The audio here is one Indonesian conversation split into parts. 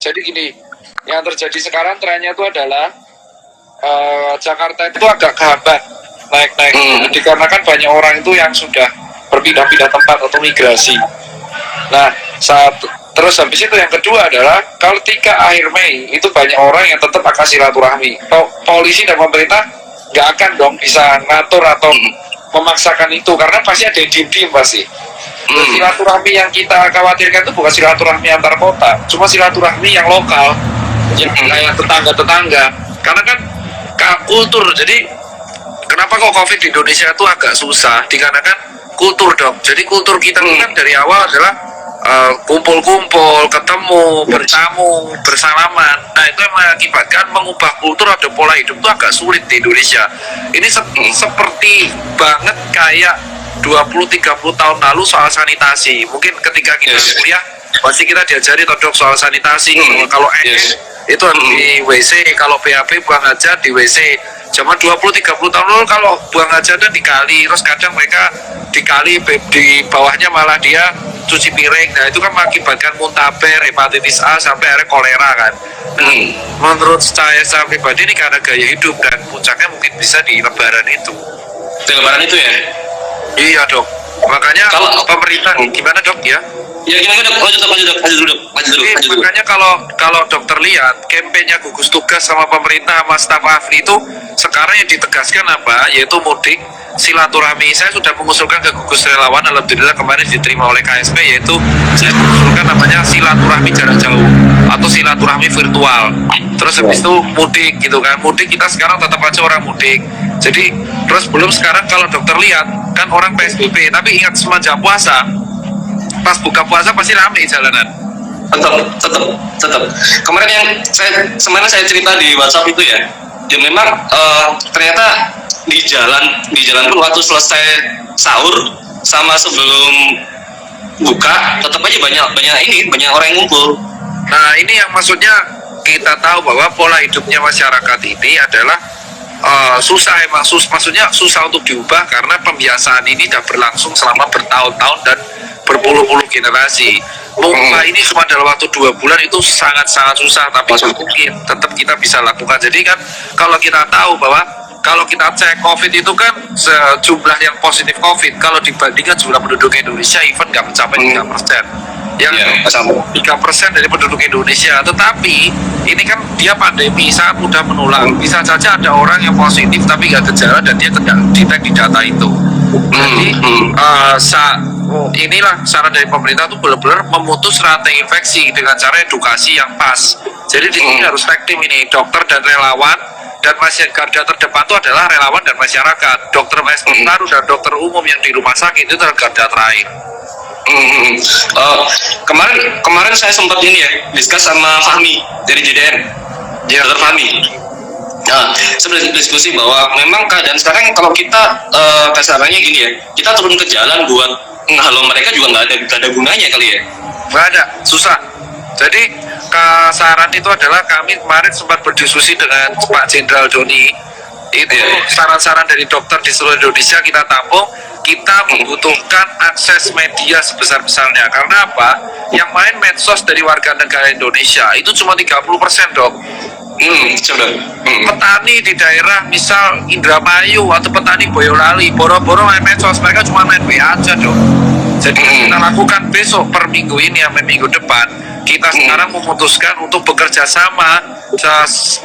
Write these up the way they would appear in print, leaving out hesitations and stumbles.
Jadi gini, yang terjadi sekarang trennya itu adalah Jakarta itu agak kehambat naik-naik. Dikarenakan banyak orang itu yang sudah berpindah-pindah tempat atau migrasi. Nah, terus habis itu yang kedua adalah kalau ketika akhir Mei itu banyak orang yang tetap akan silaturahmi. Polisi dan pemerintah nggak akan dong bisa ngatur atau memaksakan itu karena pasti ada yang diem-diem pasti. Silaturahmi yang kita khawatirkan itu bukan silaturahmi antar kota, cuma silaturahmi yang lokal, yang kayak tetangga-tetangga. Karena kan kultur, jadi kenapa kok COVID di Indonesia itu agak susah? Dikarenakan kultur dok. Jadi kultur kita kan dari awal adalah kumpul-kumpul, ketemu, bertamu, bersalaman. Nah itu yang mengakibatkan mengubah kultur atau pola hidup itu agak sulit di Indonesia. Ini seperti banget kayak 20-30 tahun lalu soal sanitasi. Mungkin ketika kita kuliah pasti kita diajari dok soal sanitasi. Kalau itu di WC, kalau BAB buang hajat di WC. Zaman 20-30 tahun lalu kalau buang hajatnya di kali, terus kadang mereka di kali di bawahnya malah dia cuci piring. Nah itu kan mengakibatkan muntaber, hepatitis A sampai akhirnya kolera kan. Nah, menurut saya pribadi ini karena gaya hidup dan puncaknya mungkin bisa di lebaran itu. Di lebaran itu ya? Iya dok. Makanya kalau pemerintah gimana dok ya? Ya gimana dok? Lanjut dulu. Makanya kalau dokter lihat kampanye gugus tugas sama pemerintah sama staf AFRI itu sekarang yang ditegaskan apa? Yaitu mudik, silaturahmi. Saya sudah mengusulkan ke gugus relawan, alhamdulillah kemarin diterima oleh KSP, yaitu saya mengusulkan namanya silaturahmi jarak jauh atau silaturahmi virtual. Terus habis itu mudik gitu kan. Mudik kita sekarang tetap aja orang mudik. Jadi terus belum sekarang kalau dokter lihat kan orang PSBB, tapi ingat semenjak puasa pas buka puasa pasti rame jalanan. Tetap. Kemarin yang saya cerita di WhatsApp itu ya memang ternyata di jalan pun waktu selesai sahur sama sebelum buka tetap aja banyak orang yang ngumpul. Nah ini yang maksudnya kita tahu bahwa pola hidupnya masyarakat ini adalah susah emang maksudnya susah untuk diubah karena pembiasaan ini sudah berlangsung selama bertahun-tahun dan berpuluh-puluh generasi. Mengubah ini cuma dalam waktu 2 bulan itu sangat-sangat susah, tapi mungkin tetap kita bisa lakukan. Jadi kan kalau kita tahu bahwa kalau kita cek COVID itu kan sejumlah yang positif COVID kalau dibandingkan jumlah penduduk Indonesia even nggak mencapai 3%. Yang 3% dari penduduk Indonesia. Tetapi ini kan dia pandemi sangat mudah menular. Bisa saja ada orang yang positif tapi nggak gejala dan dia tidak detect di data itu. Jadi inilah saran dari pemerintah itu benar-benar memutus rantai infeksi dengan cara edukasi yang pas. Jadi di sini harus tag team ini dokter dan relawan, dan garda terdepan itu adalah relawan dan masyarakat. Dokter baru dan dokter umum yang di rumah sakit itu adalah garda terakhir. Kemarin saya sempat ini ya diskus sama Fahmi dari JDN, Dokter Fahmi. Nah, sebenarnya diskusi bahwa memang keadaan sekarang kalau kita kasarannya gini ya, kita turun ke jalan buat ngehalau mereka juga nggak ada gunanya kali ya. Nggak ada, susah. Jadi saran itu adalah kami kemarin sempat berdiskusi dengan Pak Jenderal Doni. Itu saran-saran dari dokter di seluruh Indonesia kita tampung. Kita membutuhkan akses media sebesar-besarnya. Karena apa? Yang main medsos dari warga negara Indonesia itu cuma 30% dok. Petani di daerah misal Indramayu atau petani Boyolali boro-boro main medsos, mereka cuma main WA aja dok. Jadi kita lakukan besok per minggu ini sampai minggu depan kita sekarang memutuskan untuk bekerja sama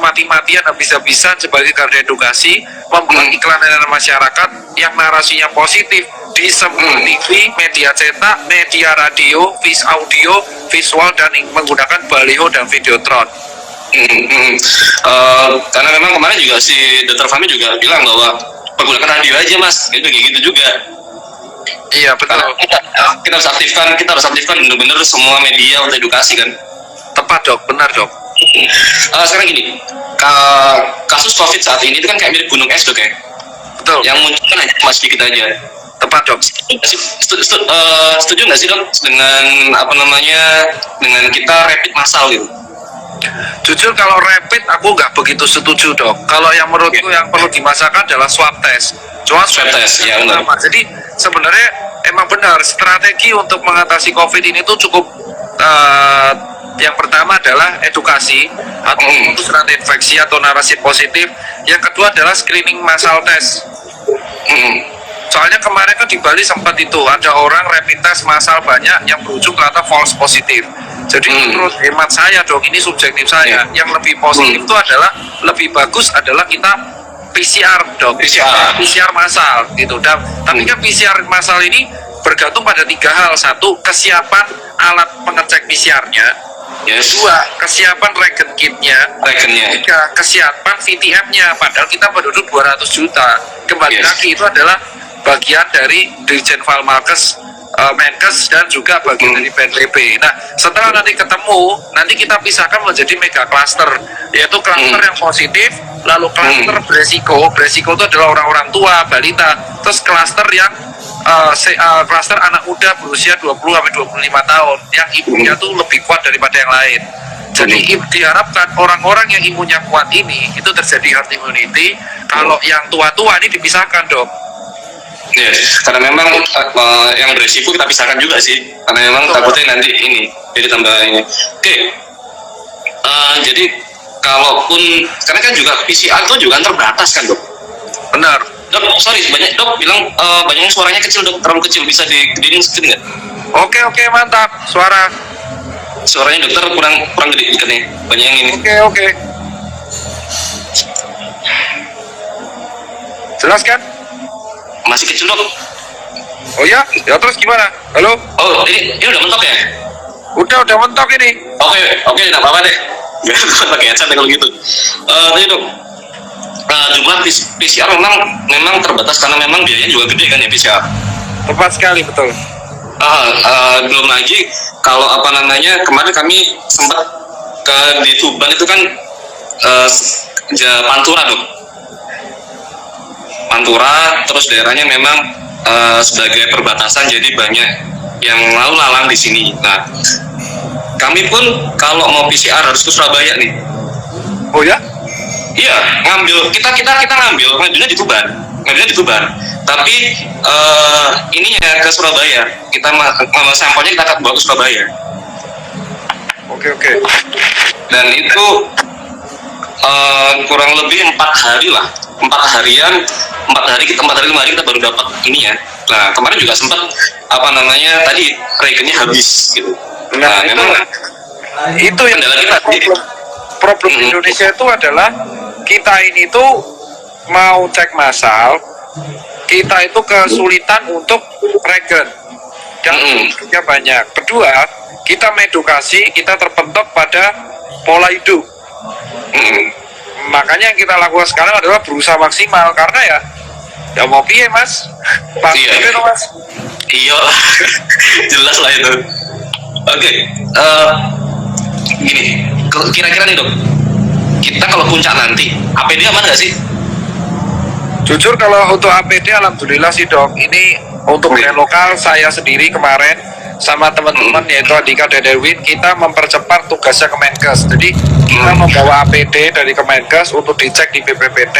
mati-matian habis-habisan sebagai garda edukasi membuat iklan dengan masyarakat yang narasinya positif di semua TV, media cetak, media radio, audio, visual dan menggunakan baliho dan videotron. Karena memang kemarin juga si Dr. Fahmi juga bilang bahwa pergunakan radio aja mas, gitu juga. Iya betul. Kita harus aktifkan benar-benar semua media untuk edukasi kan. Tepat dok, benar dok. Sekarang gini, kasus COVID saat ini itu kan kayak mirip gunung es dok ya. Betul. Yang muncul kan hanya cuma sedikit aja. Tepat dok. Setuju nggak sih dok dengan dengan kita rapid massal gitu? Jujur kalau rapid aku nggak begitu setuju dok. Kalau yang menurutku yang perlu dimasakkan adalah swab test. Cuma swab test ya benar. Jadi sebenarnya emang benar strategi untuk mengatasi COVID ini tuh cukup Yang pertama adalah edukasi atau memutus rantai infeksi atau narasi positif. Yang kedua adalah screening massal test. Soalnya kemarin kan di Bali sempat itu ada orang rapid test massal banyak yang berujung ternyata false positif. Jadi menurut hemat saya dong, ini subjektif saya, yang lebih positif itu adalah lebih bagus adalah kita PCR dong, PCR massal gitu. Dan tapi kan PCR massal ini bergantung pada 3 hal. 1, kesiapan alat pengecek PCR-nya. Yes. 2, kesiapan regen kitnya. 3, kesiapan VTM-nya. Padahal kita penduduk 200 juta. Kembali lagi itu adalah bagian dari Dirjen Falmalkes, Menkes, dan juga bagian dari BNPB. Nah, setelah nanti ketemu, nanti kita pisahkan menjadi mega cluster, yaitu cluster yang positif, lalu cluster beresiko. Beresiko itu adalah orang-orang tua, balita. Terus cluster yang cluster anak muda berusia 20-25 tahun yang imunnya tuh lebih kuat daripada yang lain. Jadi diharapkan orang-orang yang imunnya kuat ini itu terjadi herd immunity. Kalau yang tua-tua ini dipisahkan, Dok. Yes, karena memang yang beresiko kita pisahkan juga sih, karena memang takutnya nanti ini jadi tambah ini. Oke. Jadi kalaupun karena kan juga PCR itu juga terbatas kan, Dok. Benar. Dok, sorry, banyak Dok bilang banyak yang suaranya kecil, Dok, terlalu kecil, bisa digedein sedikit nggak? Oke, mantap. Suaranya dokter kurang gede dikit nih, banyak yang ini. Oke. Jelas kan? Masih kecil, Dok. Oh ya terus gimana? Halo? Oh, ini udah mentok ya? Udah mentok ini. Oke, nggak apa-apa deh. Biar gue pakai headset kalau gitu. Tadi, Dok. Jumlah PCR memang terbatas karena memang biayanya juga gede kan ya PCR. Tepat sekali, betul. Belum lagi kalau kemarin kami sempat di Tuban itu kan Pantura, Dok. Pantura, terus daerahnya memang sebagai perbatasan, jadi banyak yang lalu lalang di sini. Nah, kami pun kalau mau PCR harus ke Surabaya nih. Oh ya? Iya, ngambilnya di Tuban. Tapi ininya ke Surabaya. Kita sampelnya kita akan bawa ke Surabaya. Oke. Dan itu kurang lebih 4 hari lah. 4 hari 5 hari kita baru dapat ini ya. Nah, kemarin juga sempat tadi regennya habis gitu. Nah, memang itu yang kendala kita problem Indonesia itu adalah kita ini tuh mau cek massal, kita itu kesulitan untuk regen dan banyak. Kedua, kita mengedukasi, kita terpentok pada pola hidup. Makanya yang kita lakukan sekarang adalah berusaha maksimal, karena ya mau piye, Mas? Pasti Mas. Iya lah. Jelas lah itu. Oke. Gini, kira-kira nih, Dok, kita kalau puncak nanti APD aman nggak sih? Jujur kalau untuk APD alhamdulillah sih, Dok. Ini untuk brand lokal saya sendiri kemarin sama teman-teman yaitu Andika dan Erwin, kita mempercepat tugasnya Kemenkes. Jadi kita membawa APD dari Kemenkes untuk dicek di BPPT,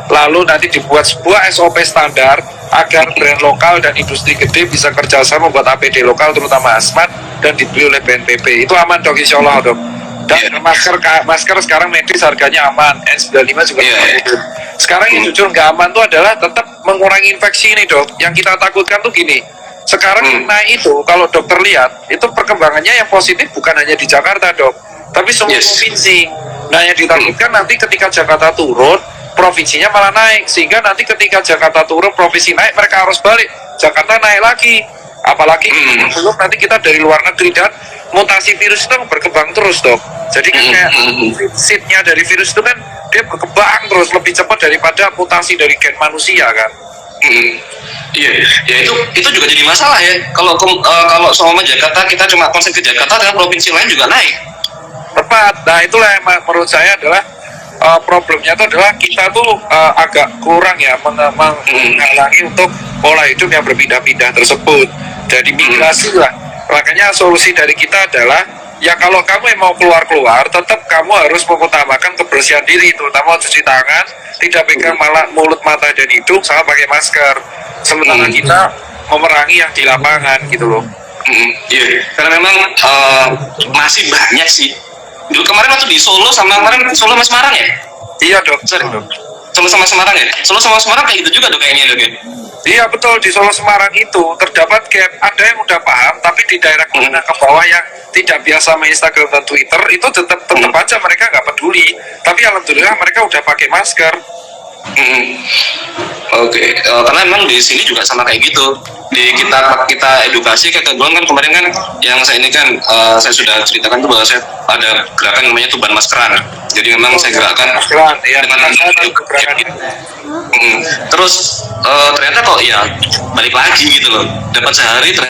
lalu nanti dibuat sebuah SOP standar agar brand lokal dan industri gede bisa kerjasama membuat APD lokal terutama hazmat dan dibeli oleh BNPB. Itu aman, Dok, insya Allah, Dok. Dan masker sekarang medis harganya aman, N95 juga sekarang yang jujur nggak aman tuh adalah tetap mengurangi infeksi ini, Dok. Yang kita takutkan tuh gini, sekarang naik itu kalau dokter lihat itu perkembangannya yang positif bukan hanya di Jakarta, Dok, tapi semua provinsi. Nah, yang ditakutkan nanti ketika Jakarta turun, provinsinya malah naik, sehingga nanti ketika Jakarta turun, provinsi naik, mereka harus balik, Jakarta naik lagi. Apalagi belum nanti kita dari luar negeri, dan mutasi virus itu berkembang terus, Dok. Jadi kan kayak seednya dari virus itu kan dia berkembang terus lebih cepat daripada mutasi dari gen manusia kan. Iya, ya itu juga jadi masalah ya. Kalau sama Jakarta kita cuma konsen ke Jakarta, dan provinsi lain juga naik. Tepat. Nah, itulah yang menurut saya adalah problemnya itu adalah kita tuh agak kurang ya menghalangi untuk pola hidup yang berpindah-pindah tersebut. Jadi migrasi lah. Makanya solusi dari kita adalah ya kalau kamu yang mau keluar, tetap kamu harus mengutamakan kebersihan diri, terutama cuci tangan, tidak pegang malah mulut, mata, dan hidung, sama pakai masker. Sementara kita memerangi yang di lapangan gitu loh. Iya, karena memang masih banyak sih. Dulu kemarin waktu di Solo sama kemarin Solo sama Semarang ya? Iya dok. Sorry, Solo sama Semarang ya? Solo sama Semarang kayak gitu juga dong kayaknya dok ya? Iya betul, di Solo Semarang itu terdapat gap. Ada yang udah paham, tapi di daerah menengah ke bawah yang tidak biasa main Instagram dan Twitter itu tetap aja mereka nggak peduli. Tapi alhamdulillah mereka udah pakai masker. Oke, karena memang di sini juga sama kayak gitu. Di kita edukasi kayak kebetulan kan kemarin kan yang saya ini kan saya sudah ceritakan tuh bahwa saya ada gerakan namanya tuban maskeran. Jadi memang saya gerakkan Maskeran, ya. dengan Saya tahu gerakan itu. terus ternyata kok ya balik lagi gitu loh. Dapat sehari ternyata